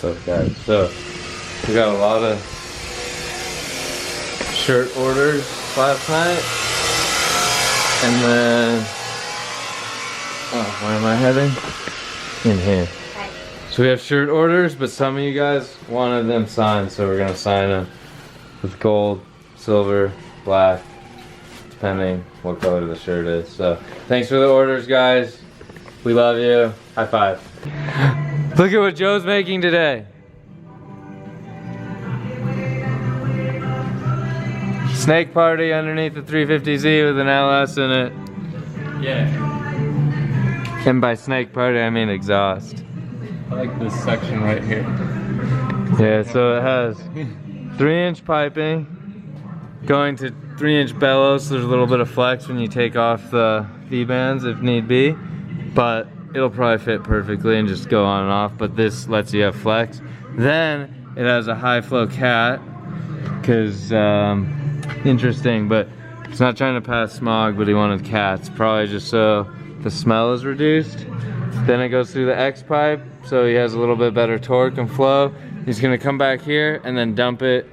What's up, guys? So we got a lot of shirt orders last night, and then where am I heading? In here. So we have shirt orders, but some of you guys wanted them signed, so we're gonna sign them with gold, silver, black, depending what color the shirt is. So thanks for the orders, guys. We love you. High five. Look at what Joe's making today. Snake party underneath the 350Z with an LS in it. Yeah. And by snake party, I mean exhaust. I like this section right here. Yeah, so it has 3-inch piping going to 3-inch bellows, so there's a little bit of flex when you take off the V-bands if need be, but it'll probably fit perfectly and just go on and off, but this lets you have flex. Then it has a high flow cat, because interesting, but it's not trying to pass smog, but he wanted cats, probably just so the smell is reduced. Then it goes through the X pipe, so he has a little bit better torque and flow. He's gonna come back here and then dump it.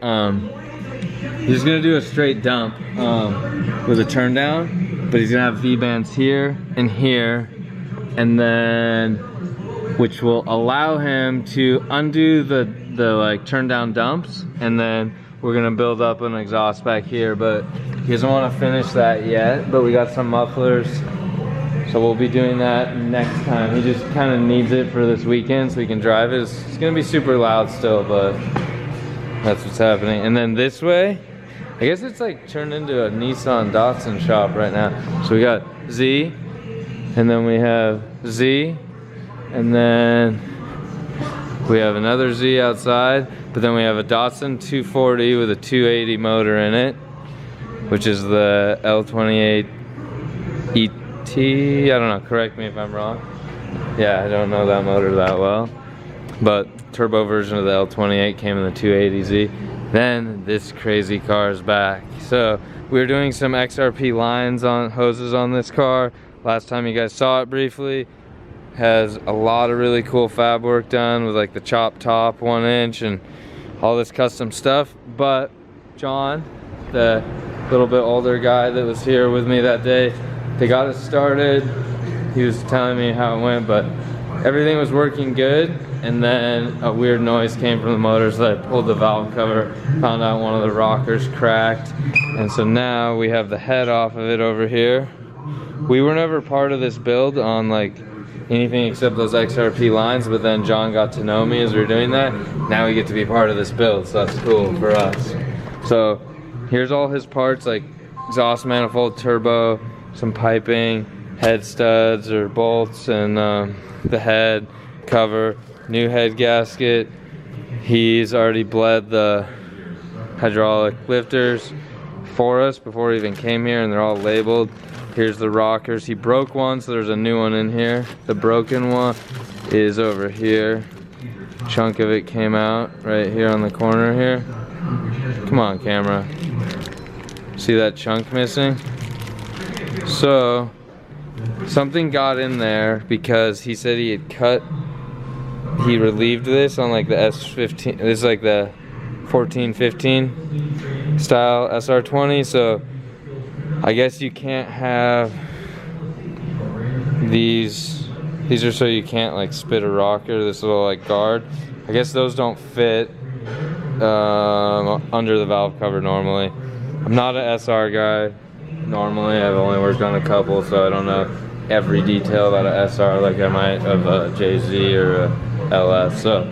He's gonna do a straight dump with a turn down, but he's gonna have V-bands here and here, and then which will allow him to undo the like turn down dumps, and then we're gonna build up an exhaust back here, but he doesn't want to finish that yet. But we got some mufflers, so we'll be doing that next time. He just kind of needs it for this weekend so he can drive it. It's gonna be super loud still, but that's what's happening. And then this way, I guess it's like turned into a Nissan Datsun shop right now. So we got Z, and then we have Z, and then we have another Z outside, but then we have a Datsun 240 with a 280 motor in it, which is the L28 ET. I don't know, correct me if I'm wrong. Yeah, I don't know that motor that well, but turbo version of the L28 came in the 280Z. Then this crazy car is back. So we were doing some XRP lines on hoses on this car. Last time you guys saw it briefly. Has a lot of really cool fab work done with like the chop top 1-inch and all this custom stuff. But John, the little bit older guy that was here with me that day, they got it started. He was telling me how it went, but everything was working good. And then a weird noise came from the motor, so I pulled the valve cover, found out one of the rockers cracked. And so now we have the head off of it over here. We were never part of this build on like anything except those XRP lines, but then John got to know me as we were doing that. Now we get to be part of this build, so that's cool for us. So here's all his parts, like exhaust manifold, turbo, some piping, head studs or bolts, and the head cover, new head gasket. He's already bled the hydraulic lifters for us before he even came here, and they're all labeled. Here's the rockers. He broke one, so there's a new one in here. The broken one is over here. Chunk of it came out right here on the corner here. Come on, camera. See that chunk missing? So something got in there because he said he had he relieved this on like the S15. This is like the 1415 style SR20. So I guess you can't have these are so you can't like spit a rocker, this little like guard. I guess those don't fit under the valve cover normally. I'm not an SR guy normally. I've only worked on a couple, so I don't know every detail about an SR like I might of a JZ or a LS. So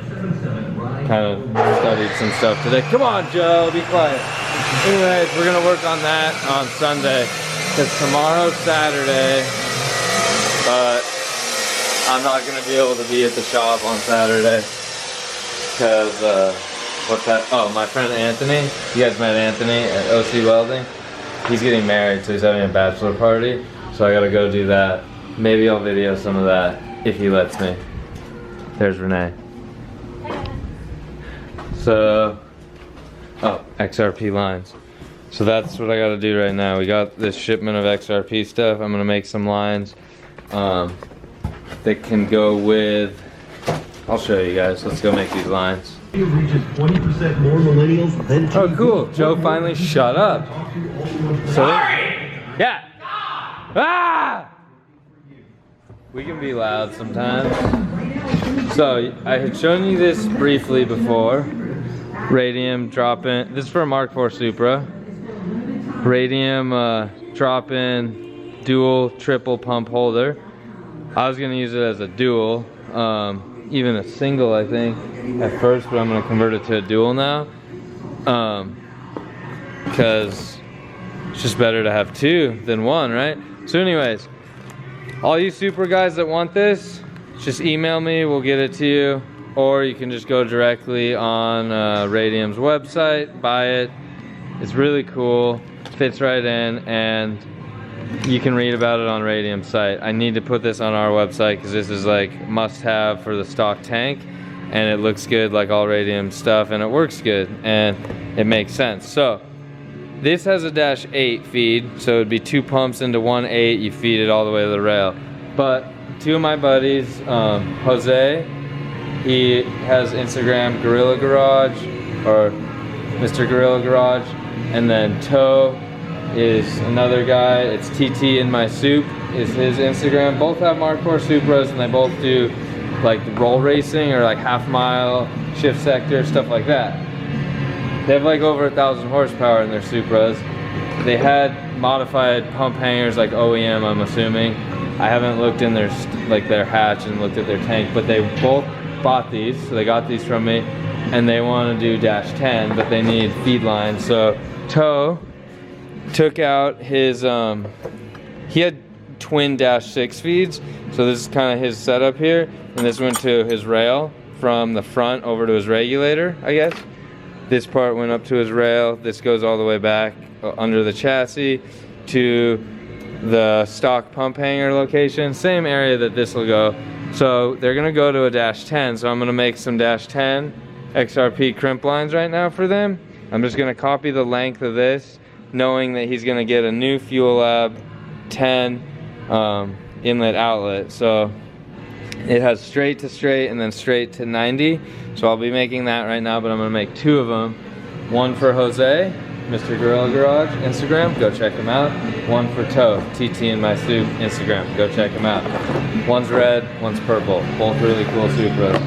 kind of studied some stuff today. Come on, Joe, be quiet. Anyways, we're gonna work on that on Sunday, because tomorrow's Saturday, but I'm not gonna be able to be at the shop on Saturday, because what's that? Oh, my friend Anthony, you guys met Anthony at OC Welding. He's getting married, so he's having a bachelor party, so I gotta go do that. Maybe I'll video some of that if he lets me. There's Renee. So XRP lines. So that's what I gotta do right now. We got this shipment of XRP stuff. I'm gonna make some lines that can go with I'll show you guys. Let's go make these lines. Reaches 20% more millennials than Oh, cool. Joe finally shut up. So, yeah. Ah! We can be loud sometimes. So, I had shown you this briefly before. Radium drop-in. This is for a Mark IV Supra. Radium drop-in dual triple pump holder. I was gonna use it as a dual, even a single I think at first, but I'm gonna convert it to a dual now, because it's just better to have two than one, right? So anyways, all you Supra guys that want this, just email me, we'll get it to you, or you can just go directly on Radium's website, buy it. It's really cool, fits right in, and you can read about it on Radium's site. I need to put this on our website because this is like must-have for the stock tank, and it looks good like all Radium stuff, and it works good, and it makes sense. So this has a -8 feed, so it'd be 2 pumps into 1.8. You feed it all the way to the rail. But two of my buddies, Jose, he has Instagram Gorilla Garage, or Mr. Gorilla Garage, and then Toe is another guy. It's TT in my soup is his Instagram. Both have Mark IV Supras, and they both do like roll racing or like half mile, shift sector, stuff like that. They have like over 1,000 horsepower in their Supras. They had modified pump hangers like OEM, I'm assuming. I haven't looked in their their hatch and looked at their tank, but they both bought these, so they got these from me, and they want to do -10, but they need feed lines. So Toe took out his, he had twin -6 feeds, so this is kind of his setup here, and this went to his rail from the front over to his regulator, I guess. This part went up to his rail, this goes all the way back under the chassis to the stock pump hanger location, same area that this will go. So they're gonna go to a -10, so I'm gonna make some -10 XRP crimp lines right now for them. I'm just gonna copy the length of this, knowing that he's gonna get a new Fuel Lab 10 inlet outlet. So it has straight to straight and then straight to 90. So I'll be making that right now, but I'm gonna make 2 of them. One for Jose, Mr. Gorilla Garage, Instagram, go check him out. One for Toe, TT in my soup, Instagram, go check him out. One's red, one's purple, both really cool Supras.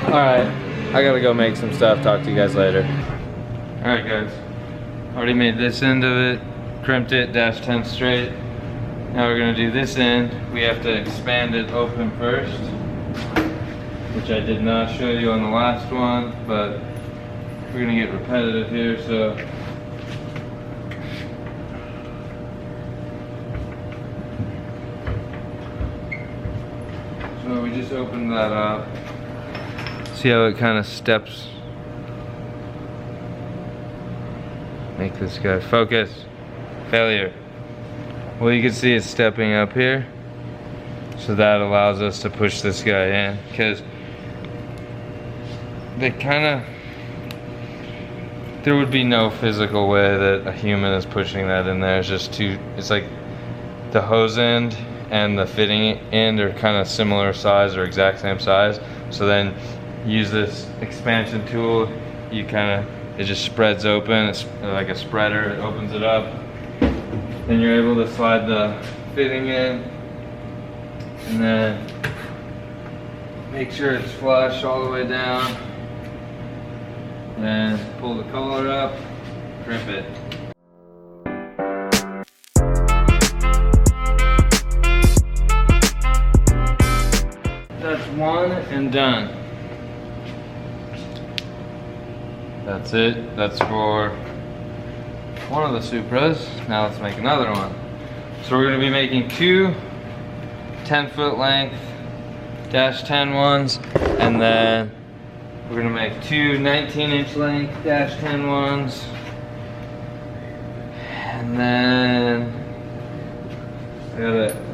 All right, I gotta go make some stuff, talk to you guys later. All right guys, already made this end of it, crimped it, -10 straight. Now we're gonna do this end. We have to expand it open first, which I did not show you on the last one, but we're gonna get repetitive here, so. So we just opened that up. See how it kind of steps. Make this guy focus. Failure. Well, you can see it's stepping up here. So that allows us to push this guy in, because they kind of, there would be no physical way that a human is pushing that in there. It's just too, it's like the hose end and the fitting end are kind of similar size or exact same size. So then use this expansion tool, you kind of, it just spreads open. It's like a spreader, it opens it up. Then you're able to slide the fitting in, and then make sure it's flush all the way down. Then pull the collar up, crimp it. That's one and done. That's it. That's for one of the Supras. Now let's make another one. So we're going to be making 2 10-foot length -10 ones, and then we're going to make 2 19-inch length -10 ones, and then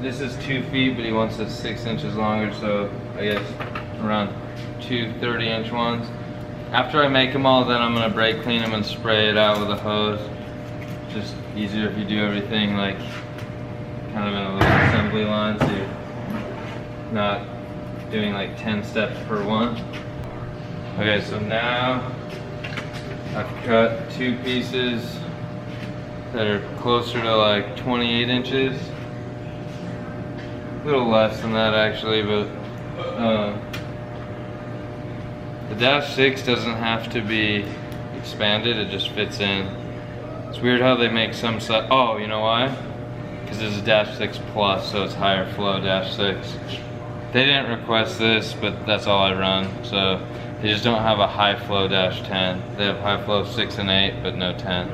this is 2 feet, but he wants it 6 inches longer, so I guess around 2 30-inch ones. After I make them all, then I'm going to brake clean them and spray it out with a hose. Just easier if you do everything like kind of in a little assembly line, so you're not doing like 10 steps per one. Okay, so now I've cut 2 pieces that are closer to like 28 inches. A little less than that actually, but the Dash 6 doesn't have to be expanded, it just fits in. It's weird how they make some stuff. Oh, you know why? Because it's a Dash 6 Plus, so it's higher flow Dash 6. They didn't request this, but that's all I run. So they just don't have a high flow Dash 10. They have high flow 6 and 8, but no 10.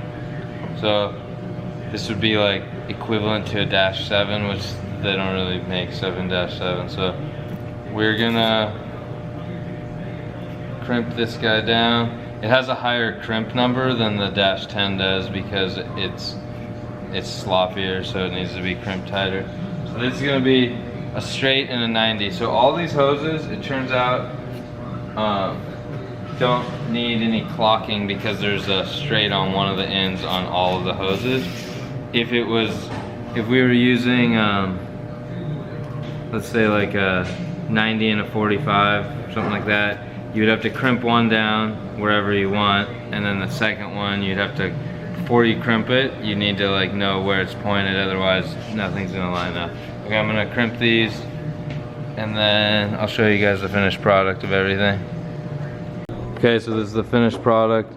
So this would be like equivalent to a Dash 7, which they don't really make 7-7. So we're gonna crimp this guy down. It has a higher crimp number than the Dash 10 does because it's sloppier, so it needs to be crimped tighter. So this is gonna be a straight and a 90. So all these hoses, it turns out, don't need any clocking because there's a straight on one of the ends on all of the hoses. If we were using, let's say like a 90 and a 45, something like that, you'd have to crimp one down wherever you want, and then the second one you'd have to, before you crimp it, you need to like know where it's pointed, otherwise nothing's gonna line up. Okay, I'm gonna crimp these, and then I'll show you guys the finished product of everything. Okay, so this is the finished product.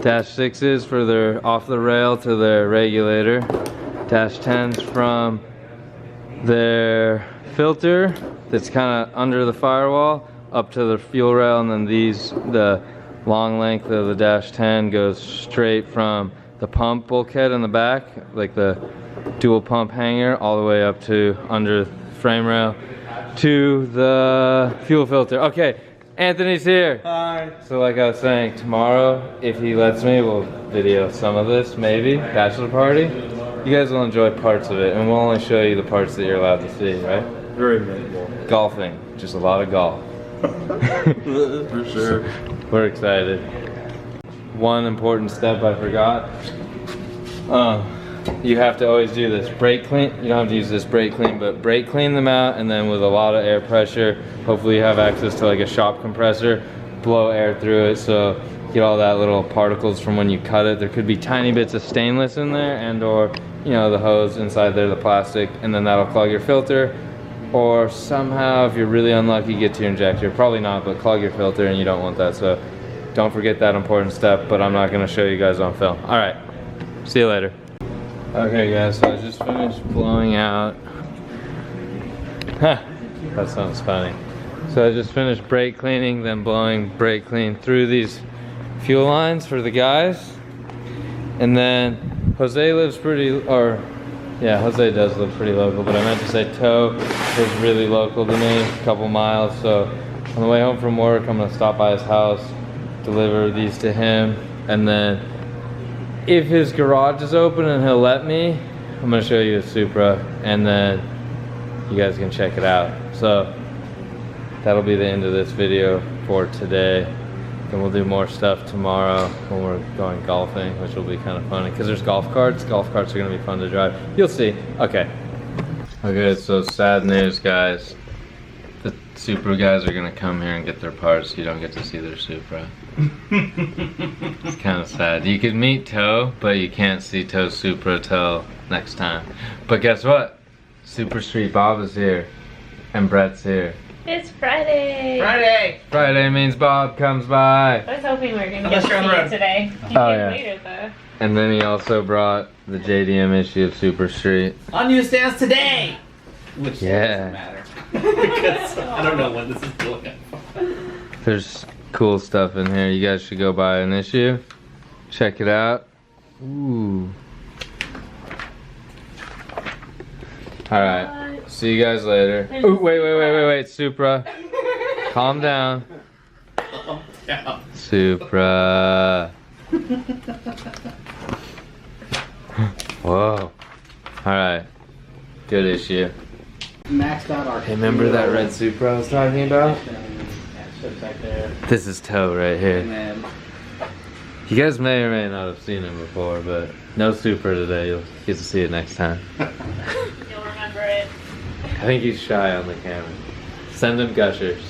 Dash 6s for their off the rail to their regulator. Dash 10s from their filter that's kind of under the firewall up to the fuel rail, and then these, the long length of the Dash 10 goes straight from the pump bulkhead in the back, like the dual pump hanger, all the way up to under the frame rail to the fuel filter. Okay, Anthony's here. Hi. So like I was saying, tomorrow, if he lets me, we'll video some of this, maybe, bachelor party. You guys will enjoy parts of it, and we'll only show you the parts that you're allowed to see, right? Very minimal. Golfing, just a lot of golf. For sure. We're excited. One important step I forgot. You have to always do this brake clean. You don't have to use this brake clean, but brake clean them out, and then with a lot of air pressure, hopefully you have access to like a shop compressor, blow air through it so get all that little particles from when you cut it. There could be tiny bits of stainless in there, and or you know, the hose inside there, the plastic, and then that'll clog your filter. Or somehow, if you're really unlucky, get to your injector. Probably not, but clog your filter, and you don't want that. So don't forget that important step, but I'm not gonna show you guys on film. All right, see you later. Okay guys, so I just finished blowing out. That sounds funny. So I just finished brake cleaning, then blowing brake clean through these fuel lines for the guys. And then Jose lives yeah, Jose does live pretty local, but I meant to say Toe is really local to me, a couple miles. So on the way home from work, I'm gonna stop by his house, deliver these to him, and then if his garage is open and he'll let me, I'm gonna show you a Supra, and then you guys can check it out. So that'll be the end of this video for today. And we'll do more stuff tomorrow when we're going golfing, which will be kind of funny because there's golf carts. Golf carts are gonna be fun to drive. You'll see. Okay. Okay, so sad news, guys. The Supra guys are gonna come here and get their parts. You don't get to see their Supra. It's kind of sad. You could meet Toe, but you can't see Toe's Supra till next time. But guess what? Super Street Bob is here, and Brett's here. It's Friday. Friday! Friday means Bob comes by. I was hoping we were going to Unless get you're on the to see road. it today. You Oh, came yeah. later though. And then he also brought the JDM issue of Super Street. On newsstands today! Which Yeah. doesn't matter. Because I don't know when this is going. There's cool stuff in here. You guys should go buy an issue. Check it out. Ooh. Alright. See you guys later. Ooh, wait, Supra. Calm down. Yeah. Supra. Whoa. Alright. Good issue. Maxed out our. Hey, remember that red Supra I was talking about? Back there. This is Toe right And here. then You guys may or may not have seen him before, but no Supra today. You'll get to see it next time. You'll remember it. I think he's shy on the camera. Send them gushers.